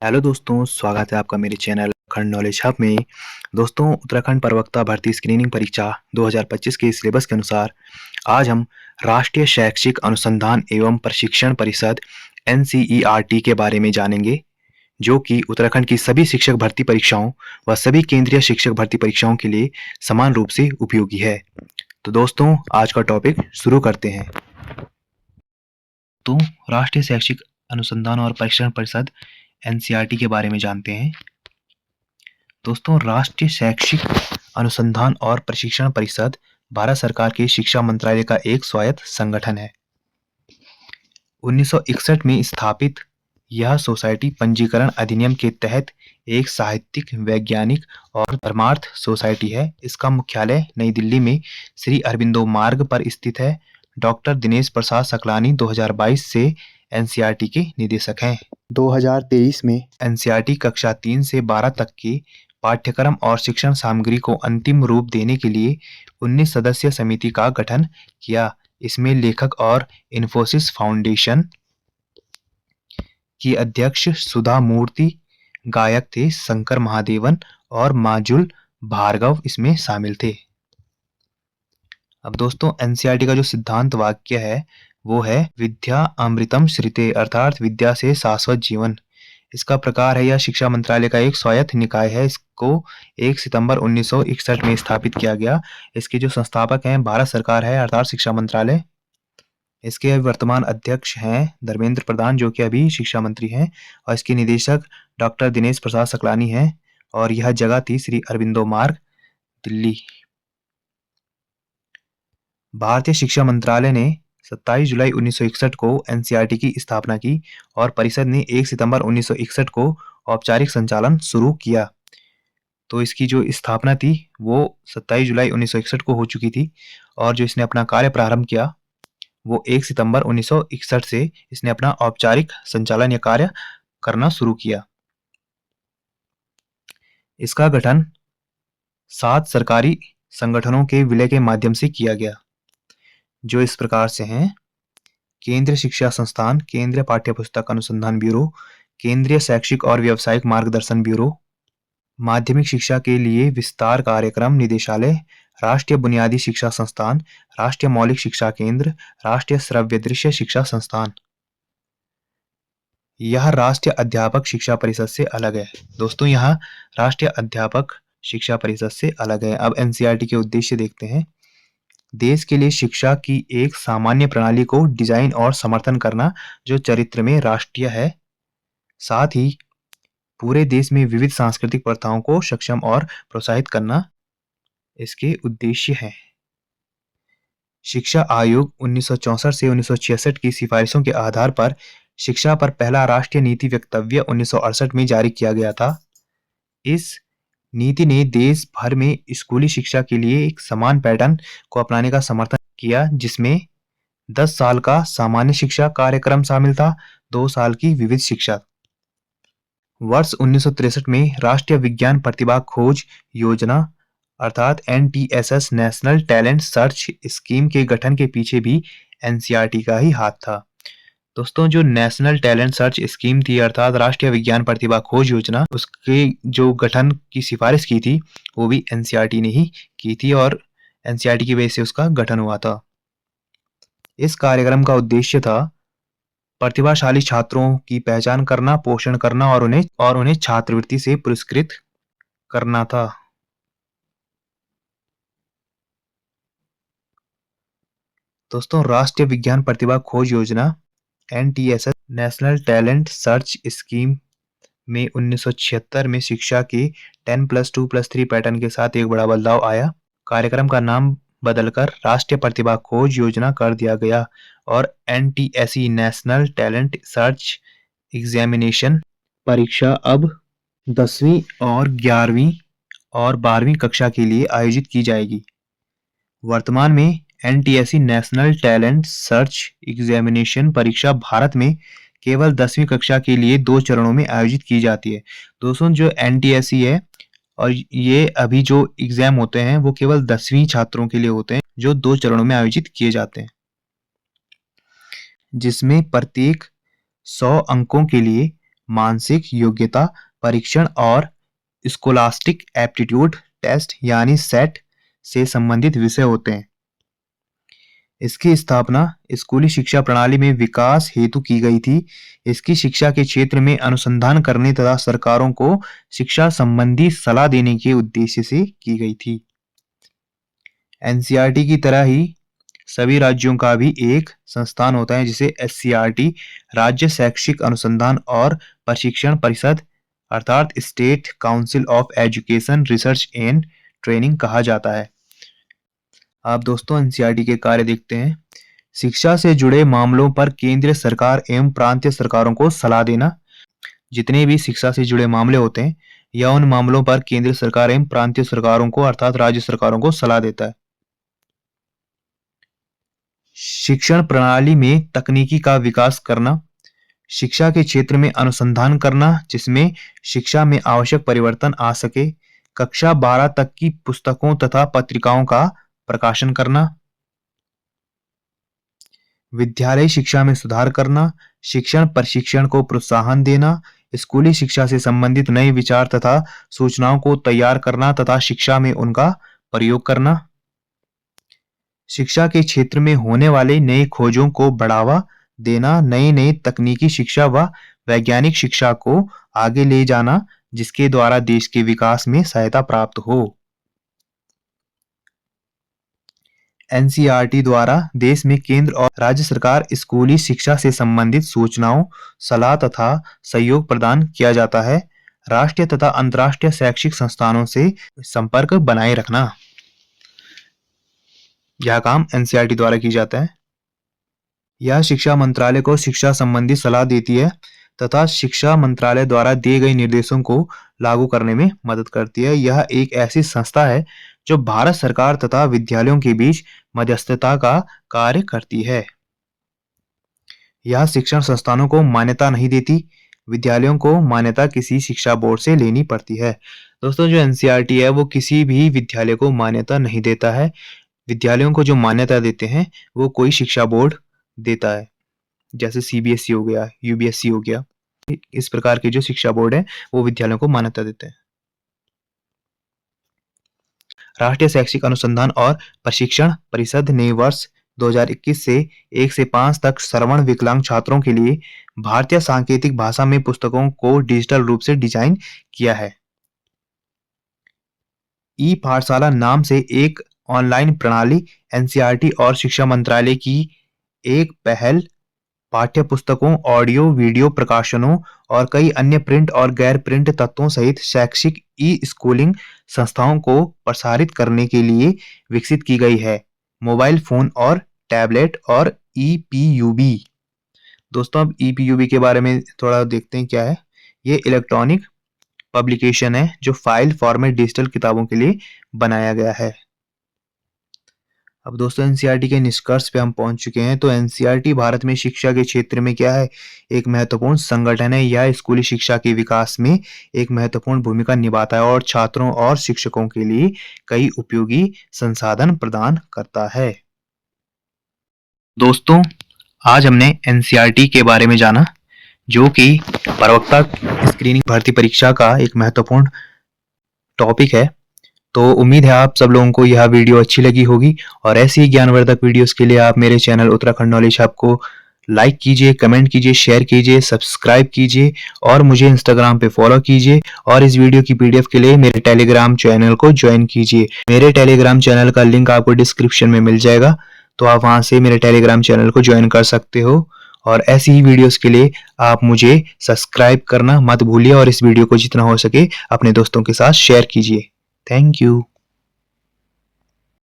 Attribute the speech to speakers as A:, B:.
A: Hello दोस्तों, स्वागत है आपका मेरे चैनल उत्तराखंड नॉलेज हब में। दोस्तों, उत्तराखंड प्रवक्ता भर्ती स्क्रीनिंग परीक्षा 2025 के सिलेबस के अनुसार आज हम राष्ट्रीय शैक्षिक अनुसंधान एवं प्रशिक्षण परिषद NCERT के बारे में जानेंगे, जो कि उत्तराखंड की सभी शिक्षक भर्ती परीक्षाओं व सभी केंद्रीय शिक्षक भर्ती परीक्षाओं के लिए समान रूप से उपयोगी है। तो दोस्तों, आज का टॉपिक शुरू करते हैं। तो राष्ट्रीय शैक्षिक अनुसंधान और प्रशिक्षण परिषद NCERT के बारे में जानते हैं। दोस्तों, राष्ट्रीय शैक्षिक अनुसंधान और प्रशिक्षण परिषद भारत सरकार के शिक्षा मंत्रालय का एक स्वायत्त संगठन है। 1961 में स्थापित यह सोसाइटी पंजीकरण अधिनियम के तहत एक साहित्यिक, वैज्ञानिक और धर्मार्थ सोसाइटी है। इसका मुख्यालय नई दिल्ली में श्री अरबिंदो मार्ग पर स्थित है। डॉक्टर दिनेश प्रसाद सकलानी 2022 से NCERT के निदेशक हैं। 2023 में NCERT कक्षा 3 से 12 तक के पाठ्यक्रम और शिक्षण सामग्री को अंतिम रूप देने के लिए 19 सदस्यीय समिति का गठन किया। इसमें लेखक और इन्फोसिस फाउंडेशन की अध्यक्ष सुधा मूर्ति, गायक थे शंकर महादेवन और माजुल भार्गव इसमें शामिल थे। अब दोस्तों, NCERT का जो सिद्धांत वाक्य है वो है विद्या अमृतम श्रिते, अर्थात विद्या से शाश्वत जीवन। इसका प्रकार है, यह शिक्षा मंत्रालय का एक स्वायत्त निकाय है। इसको 1 सितंबर 1961 में स्थापित किया गया। इसके जो संस्थापक हैं भारत सरकार है, अर्थात शिक्षा मंत्रालय। इसके वर्तमान अध्यक्ष हैं धर्मेंद्र प्रधान, जो कि अभी शिक्षा मंत्री हैं, और इसके निदेशक डॉक्टर दिनेश प्रसाद सकलानी हैं। और यह जगह थी श्री अरबिंदो मार्ग, दिल्ली। भारतीय शिक्षा मंत्रालय ने 27 जुलाई 1961 को NCERT की स्थापना की और परिषद ने 1 सितंबर 1961 को औपचारिक संचालन शुरू किया। तो इसकी जो स्थापना थी वो 27 जुलाई 1961 को हो चुकी थी, और जो इसने अपना कार्य प्रारंभ किया वो 1 सितंबर 1961 से इसने अपना औपचारिक संचालन या कार्य करना शुरू किया। इसका गठन 7 सरकारी संगठनों के विलय के माध्यम से किया गया, जो इस प्रकार से हैं: केंद्रीय शिक्षा संस्थान, केंद्रीय पाठ्यपुस्तक अनुसंधान ब्यूरो, केंद्रीय शैक्षिक और व्यावसायिक मार्गदर्शन ब्यूरो, माध्यमिक शिक्षा के लिए विस्तार कार्यक्रम निदेशालय, राष्ट्रीय बुनियादी शिक्षा संस्थान, राष्ट्रीय मौलिक शिक्षा केंद्र, राष्ट्रीय श्रव्य दृश्य शिक्षा संस्थान। यह राष्ट्रीय अध्यापक शिक्षा परिषद से अलग है। दोस्तों, यह राष्ट्रीय अध्यापक शिक्षा परिषद से अलग है। अब NCERT के उद्देश्य देखते हैं। देश के लिए शिक्षा की एक सामान्य प्रणाली को डिजाइन और समर्थन करना, जो चरित्र में राष्ट्रीय है। साथ ही पूरे देश में विविध सांस्कृतिक प्रथाओं को सक्षम और प्रोत्साहित करना इसके उद्देश्य है। शिक्षा आयोग 1964 से 1966 की सिफारिशों के आधार पर शिक्षा पर पहला राष्ट्रीय नीति वक्तव्य 1968 में जारी किया गया था। इस नीति ने देश भर में स्कूली शिक्षा के लिए एक समान पैटर्न को अपनाने का समर्थन किया, जिसमें 10 साल का सामान्य शिक्षा कार्यक्रम शामिल था, 2 साल की विविध शिक्षा। वर्ष 1963 में राष्ट्रीय विज्ञान प्रतिभा खोज योजना अर्थात NTSS national talent search scheme के गठन के पीछे भी NCERT का ही हाथ था। दोस्तों, जो नेशनल टैलेंट सर्च स्कीम थी अर्थात राष्ट्रीय विज्ञान प्रतिभा खोज योजना, उसके जो गठन की सिफारिश की थी वो भी NCERT ने ही की थी, और NCERT की वजह से उसका गठन हुआ था। इस कार्यक्रम का उद्देश्य था प्रतिभाशाली छात्रों की पहचान करना, पोषण करना और उन्हें छात्रवृत्ति से पुरस्कृत करना था। दोस्तों, राष्ट्रीय विज्ञान प्रतिभा खोज योजना NTSS national talent search scheme में 1976 में शिक्षा के 10+2+3 पैटर्न के साथ एक बड़ा बदलाव आया। कार्यक्रम का नाम बदलकर राष्ट्रीय प्रतिभा खोज योजना कर दिया गया और NTSE national talent search examination परीक्षा अब 10वीं और 11वीं और 12वीं कक्षा के लिए आयोजित की जाएगी। वर्तमान में NTSE national talent search examination परीक्षा भारत में केवल 10वीं कक्षा के लिए 2 चरणों में आयोजित की जाती है। दोस्तों, जो NTSE है और ये अभी जो एग्जाम होते हैं वो केवल 10वीं छात्रों के लिए होते हैं, जो 2 चरणों में आयोजित किए जाते हैं, जिसमें प्रत्येक 100 अंकों के लिए मानसिक योग्यता परीक्षण और स्कोलास्टिक एप्टीट्यूड टेस्ट यानी सेट से संबंधित विषय होते हैं। इसकी स्थापना स्कूली शिक्षा प्रणाली में विकास हेतु की गई थी। इसकी शिक्षा के क्षेत्र में अनुसंधान करने तथा सरकारों को शिक्षा संबंधी सलाह देने के उद्देश्य से की गई थी। एनसीईआरटी की तरह ही सभी राज्यों का भी एक संस्थान होता है जिसे एससीईआरटी राज्य शैक्षिक अनुसंधान और प्रशिक्षण परिषद अर्थात state council of education research and training कहा जाता है। आप दोस्तों एनसीईआरटी के कार्य देखते हैं। शिक्षा से जुड़े मामलों पर केंद्र सरकार एवं प्रांतीय सरकारों को सलाह देना। जितने भी शिक्षा से जुड़े मामले होते हैं या उन मामलों पर केंद्र सरकार एवं प्रांतीय सरकारों को अर्थात राज्य सरकारों को सलाह देता है। शिक्षण प्रणाली में तकनीकी का विकास करना, शिक्षा के क्षेत्र में अनुसंधान करना जिसमें शिक्षा में आवश्यक परिवर्तन आ सके, कक्षा 12 तक की पुस्तकों तथा पत्रिकाओं का प्रकाशन करना, विद्यालय शिक्षा में सुधार करना, शिक्षण प्रशिक्षण को प्रोत्साहन देना, स्कूली शिक्षा से संबंधित नए विचार तथा सूचनाओं को तैयार करना तथा शिक्षा में उनका प्रयोग करना, शिक्षा के क्षेत्र में होने वाले नए खोजों को बढ़ावा देना, नई तकनीकी शिक्षा व वैज्ञानिक शिक्षा को आगे ले जाना जिसके द्वारा देश के विकास में सहायता प्राप्त हो। एनसीईआरटी द्वारा देश में केंद्र और राज्य सरकार स्कूली शिक्षा से संबंधित सूचनाओं, सलाह तथा सहयोग प्रदान किया जाता है। राष्ट्रीय तथा अंतर्राष्ट्रीय शैक्षिक संस्थानों से संपर्क बनाए रखना, यह काम एनसीईआरटी द्वारा की जाता है। यह शिक्षा मंत्रालय को शिक्षा संबंधी सलाह देती है तथा शिक्षा मंत्रालय द्वारा दिए गए निर्देशों को लागू करने में मदद करती है। यह एक ऐसी संस्था है जो भारत सरकार तथा विद्यालयों के बीच मध्यस्थता का कार्य करती है। यह शिक्षण संस्थानों को मान्यता नहीं देती, विद्यालयों को मान्यता किसी शिक्षा बोर्ड से लेनी पड़ती है। दोस्तों जो एनसीईआरटी है वो किसी भी विद्यालय को मान्यता नहीं देता है। विद्यालयों को जो मान्यता देते हैं वो कोई शिक्षा बोर्ड देता है, जैसे सीबीएसई हो गया, यूबीएसई हो गया। इस प्रकार के जो शिक्षा बोर्ड है वो विद्यालयों को मान्यता देते हैं। राष्ट्रीय शैक्षिक अनुसंधान और प्रशिक्षण परिषद ने वर्ष 2021 से 1 से 5 तक श्रवण विकलांग छात्रों के लिए भारतीय सांकेतिक भाषा में पुस्तकों को डिजिटल रूप से डिजाइन किया है। ई पाठशाला नाम से एक ऑनलाइन प्रणाली एनसीईआरटी और शिक्षा मंत्रालय की एक पहल पाठ्य पुस्तकों, ऑडियो वीडियो प्रकाशनों और कई अन्य प्रिंट और गैर प्रिंट तत्वों सहित शैक्षिक ई स्कूलिंग संस्थाओं को प्रसारित करने के लिए विकसित की गई है। मोबाइल फोन और टैबलेट और ईपीयूबी। दोस्तों अब ईपीयूबी के बारे में थोड़ा देखते हैं क्या है। ये इलेक्ट्रॉनिक पब्लिकेशन है जो फाइल फॉर्मेट डिजिटल किताबों के लिए बनाया गया है। अब दोस्तों एनसीईआरटी के निष्कर्ष पे हम पहुंच चुके हैं। तो एनसीईआरटी भारत में शिक्षा के क्षेत्र में क्या है, एक महत्वपूर्ण संगठन है। यह स्कूली शिक्षा के विकास में एक महत्वपूर्ण भूमिका निभाता है और छात्रों और शिक्षकों के लिए कई उपयोगी संसाधन प्रदान करता है। दोस्तों आज हमने एनसीईआरटी के बारे में जाना जो कि प्रवक्ता स्क्रीनिंग भर्ती परीक्षा का एक महत्वपूर्ण टॉपिक है। तो उम्मीद है आप सब लोगों को यह वीडियो अच्छी लगी होगी और ऐसी ही ज्ञानवर्धक वीडियोस के लिए आप मेरे चैनल उत्तराखंड नॉलेज हब को लाइक कीजिए, कमेंट कीजिए, शेयर कीजिए, सब्सक्राइब कीजिए और मुझे इंस्टाग्राम पे फॉलो कीजिए। और इस वीडियो की पीडीएफ के लिए मेरे टेलीग्राम चैनल को ज्वाइन कीजिए। मेरे टेलीग्राम चैनल का लिंक आपको डिस्क्रिप्शन में मिल जाएगा, तो आप वहां से मेरे टेलीग्राम चैनल को ज्वाइन कर सकते हो। और ऐसी ही वीडियोस के लिए आप मुझे सब्सक्राइब करना मत भूलिए और इस वीडियो को जितना हो सके अपने दोस्तों के साथ शेयर कीजिए। Thank you.